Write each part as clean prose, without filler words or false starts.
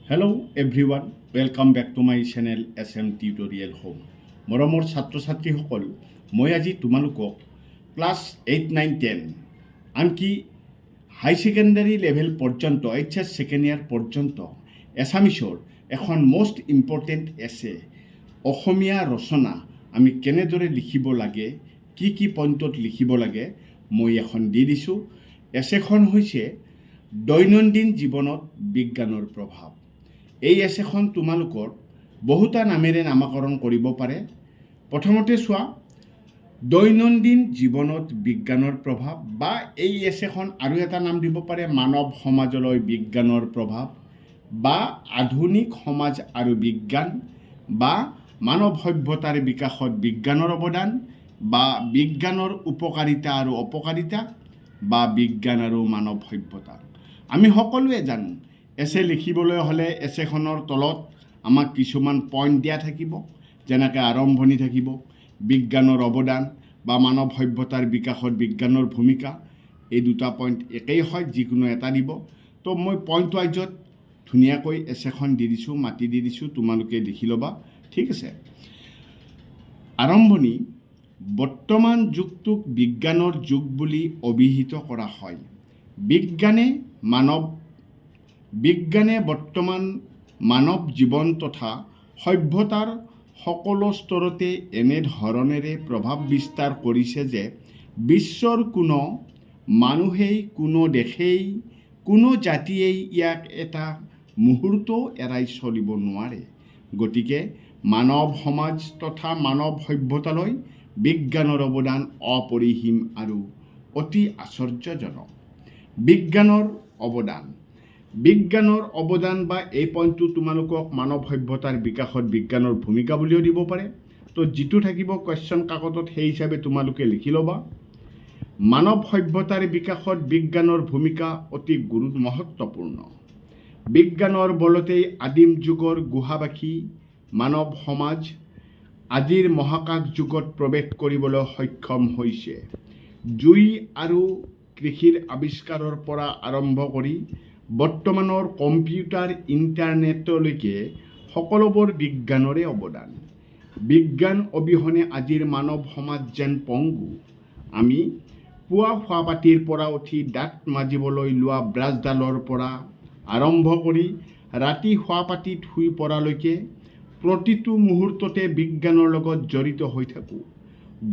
Hello everyone, welcome back to my channel SM Tutorial Home. মৰমৰ ছাত্ৰ ছাত্ৰীসকল, মই আজি তোমালোকক ক্লাছ 8, 9, 10 আনকি হাই সেকেন্ডাৰী লেভেল পৰ্যন্ত HS সেকেন্ড ইয়াৰ পৰ্যন্ত এছামিছৰ এখন মোষ্ট ইম্পৰ্টেণ্ট এছে অসমীয়া ৰচনা আমি কেনেদৰে লিখিব লাগে, কি পইণ্টত লিখিব লাগে মই এখন দি দিছোঁ। এছেখন হৈছে দৈনন্দিন জীৱনত বিজ্ঞানৰ প্ৰভাৱ। এই এছেখন তোমালোকৰ বহুতা নামেৰে নামাকৰণ কৰিব পাৰে। প্ৰথমতে চোৱা, দৈনন্দিন জীৱনত বিজ্ঞানৰ প্ৰভাৱ, বা এই এছেখন আৰু এটা নাম দিব পাৰে মানৱ সমাজলৈ বিজ্ঞানৰ প্ৰভাৱ, বা আধুনিক সমাজ আৰু বিজ্ঞান, বা মানৱ সভ্যতাৰ বিকাশত বিজ্ঞানৰ অৱদান, বা বিজ্ঞানৰ উপকাৰিতা আৰু অপকাৰিতা, বা বিজ্ঞান আৰু মানৱ সভ্যতা। আমি সকলোৱে জানো এছে লিখিবলৈ হ'লে এছেখনৰ তলত আমাক কিছুমান পইণ্ট দিয়া থাকিব, যেনেকৈ আৰম্ভণি থাকিব, বিজ্ঞানৰ অৱদান বা মানৱ সভ্যতাৰ বিকাশত বিজ্ঞানৰ ভূমিকা। এই দুটা পইণ্ট একেই হয়, যিকোনো এটা দিব। তো মই পইণ্ট ৱাইজত ধুনীয়াকৈ এছেখন দি দিছোঁ, মাতি দি দিছোঁ, তোমালোকে লিখি ল'বা, ঠিক আছে। আৰম্ভণি, বৰ্তমান যুগটোক বিজ্ঞানৰ যুগ বুলি অভিহিত কৰা হয়। বিজ্ঞানে বৰ্তমান মানৱ জীৱন তথা সভ্যতাৰ সকলো স্তৰতে এনেধৰণেৰে প্ৰভাৱ বিস্তাৰ কৰিছে যে বিশ্বৰ কোনো মানুহেই, কোনো দেশেই, কোনো জাতিয়েই ইয়াক এটা মুহূৰ্তও এৰাই চলিব নোৱাৰে। গতিকে মানৱ সমাজ তথা মানৱ সভ্যতালৈ বিজ্ঞানৰ অৱদান অপৰিসীম আৰু অতি আশ্চৰ্যজনক। বিজ্ঞানৰ অৱদান বা এই পইণ্টটো তোমালোকক মানৱ সভ্যতাৰ বিকাশত বিজ্ঞানৰ ভূমিকা বুলিও দিব পাৰে। তো যিটো থাকিব কুৱেশ্যন কাকতত সেই হিচাপে তোমালোকে লিখি ল'বা। মানৱ সভ্যতাৰ বিকাশত বিজ্ঞানৰ ভূমিকা অতি মহত্বপূৰ্ণ। বিজ্ঞানৰ বলতেই আদিম যুগৰ গুহাবাসী মানৱ সমাজ আজিৰ মহাকাশ যুগত প্ৰৱেশ কৰিবলৈ সক্ষম হৈছে। জুই আৰু কৃষিৰ আৱিষ্কাৰৰ পৰা আৰম্ভ কৰি বৰ্তমানৰ কম্পিউটাৰ, ইণ্টাৰনেটলৈকে সকলোবোৰ বিজ্ঞানৰে অৱদান। বিজ্ঞান অবিহনে আজিৰ মানৱ সমাজ যেন পংগু। আমি পুৱা শুৱাপাটিৰ পৰা উঠি দাঁত মাজিবলৈ লোৱা ব্ৰাছডালৰ পৰা আৰম্ভ কৰি ৰাতি শুৱাপাটিত শুই পৰালৈকে প্ৰতিটো মুহূৰ্ততে বিজ্ঞানৰ লগত জড়িত হৈ থাকোঁ।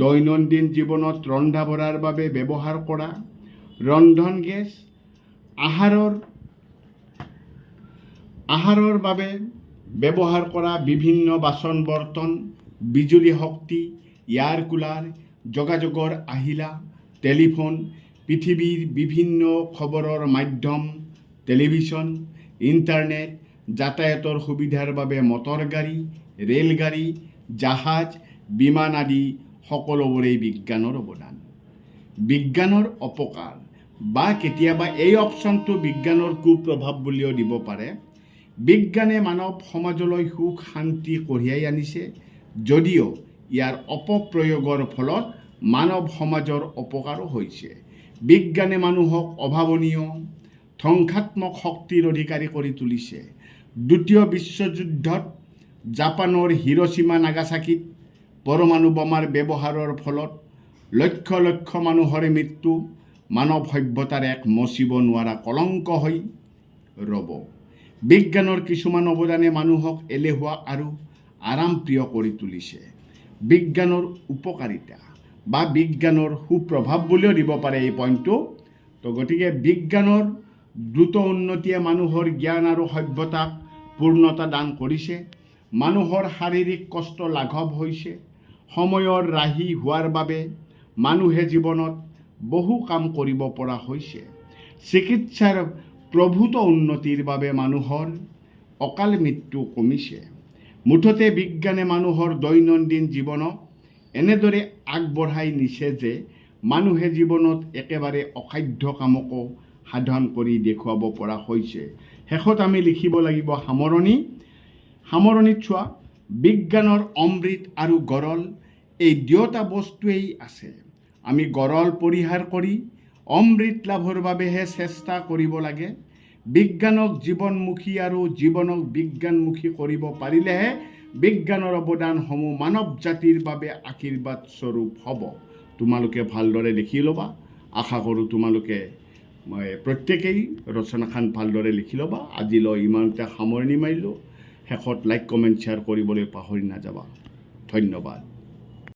দৈনন্দিন জীৱনত ৰন্ধা বঢ়াৰ বাবে ব্যৱহাৰ কৰা ৰন্ধন গেছ, আহাৰৰ বাবে ব্যৱহাৰ কৰা বিভিন্ন বাচন বৰ্তন, বিজুলী শক্তি, এয়াৰ কুলাৰ, যোগাযোগৰ আহিলা, টেলিফোন, পৃথিৱীৰ বিভিন্ন খবৰৰ মাধ্যম, টেলিভিছন, ইণ্টাৰনেট, যাতায়াতৰ সুবিধাৰ বাবে মটৰ গাড়ী, ৰেলগাড়ী, জাহাজ, বিমান আদি সকলোবোৰেই বিজ্ঞানৰ অৱদান। বিজ্ঞানৰ অপকাৰ, বা কেতিয়াবা এই অপশ্যনটো বিজ্ঞানৰ কুপ্ৰভাৱ বুলিও দিব পাৰে। বিজ্ঞানে মানৱ সমাজলৈ সুখ শান্তি কঢ়িয়াই আনিছে, যদিও ইয়াৰ অপপ্ৰয়োগৰ ফলত মানৱ সমাজৰ অপকাৰো হৈছে। বিজ্ঞানে মানুহক অভাৱনীয় ধ্বংসাত্মক শক্তিৰ অধিকাৰী কৰি তুলিছে। দ্বিতীয় বিশ্বযুদ্ধত জাপানৰ হিৰোশ্বিমা নাগাচাকিত পৰমাণু বোমাৰ ব্যৱহাৰৰ ফলত লক্ষ লক্ষ মানুহৰ মৃত্যু মানৱ সভ্যতাৰ এক মচিব নোৱাৰা কলংক হৈ ৰ'ব। বিজ্ঞানৰ কিছুমান অৱদানে মানুহক এলেহুৱা আৰু আৰামপ্ৰিয় কৰি তুলিছে। বিজ্ঞানৰ উপকাৰিতা বা বিজ্ঞানৰ সুপ্ৰভাৱ বুলিও দিব পাৰে এই পইণ্টটো। তো গতিকে বিজ্ঞানৰ দ্ৰুত উন্নতিয়ে মানুহৰ জ্ঞান আৰু সভ্যতাক পূৰ্ণতা দান কৰিছে। মানুহৰ শাৰীৰিক কষ্ট লাঘৱ হৈছে। সময়ৰ ৰাহি হোৱাৰ বাবে মানুহে জীৱনত বহু কাম কৰিব পৰা হৈছে। চিকিৎসাৰ প্ৰভূত উন্নতিৰ বাবে মানুহৰ অকাল মৃত্যু কমিছে। মুঠতে বিজ্ঞানে মানুহৰ দৈনন্দিন জীৱনক এনেদৰে আগবঢ়াই নিছে যে মানুহে জীৱনত একেবাৰে অসাধ্য কামকো সাধন কৰি দেখুৱাব পৰা হৈছে। শেষত আমি লিখিব লাগিব সামৰণিত চোৱা, বিজ্ঞানৰ অমৃত আৰু গৰল এই দুয়োটা বস্তুৱেই আছে। আমি গৰল পৰিহাৰ কৰি অমৃত লাভৰ বাবেহে চেষ্টা কৰিব লাগে। বিজ্ঞানক জীৱনমুখী আৰু জীৱনক বিজ্ঞানমুখী কৰিব পাৰিলেহে বিজ্ঞানৰ অৱদানসমূহ মানৱ জাতিৰ বাবে আশীৰ্বাদ স্বৰূপ হ'ব। তোমালোকে ভালদৰে লিখি ল'বা। আশা কৰোঁ তোমালোকে প্ৰত্যেকেই ৰচনাখন ভালদৰে লিখি ল'বা। আজিলৈ ইমানতে সামৰণি মাৰিলোঁ। শেষত লাইক, কমেণ্ট, শ্বেয়াৰ কৰিবলৈ পাহৰি নাযাবা। ধন্যবাদ।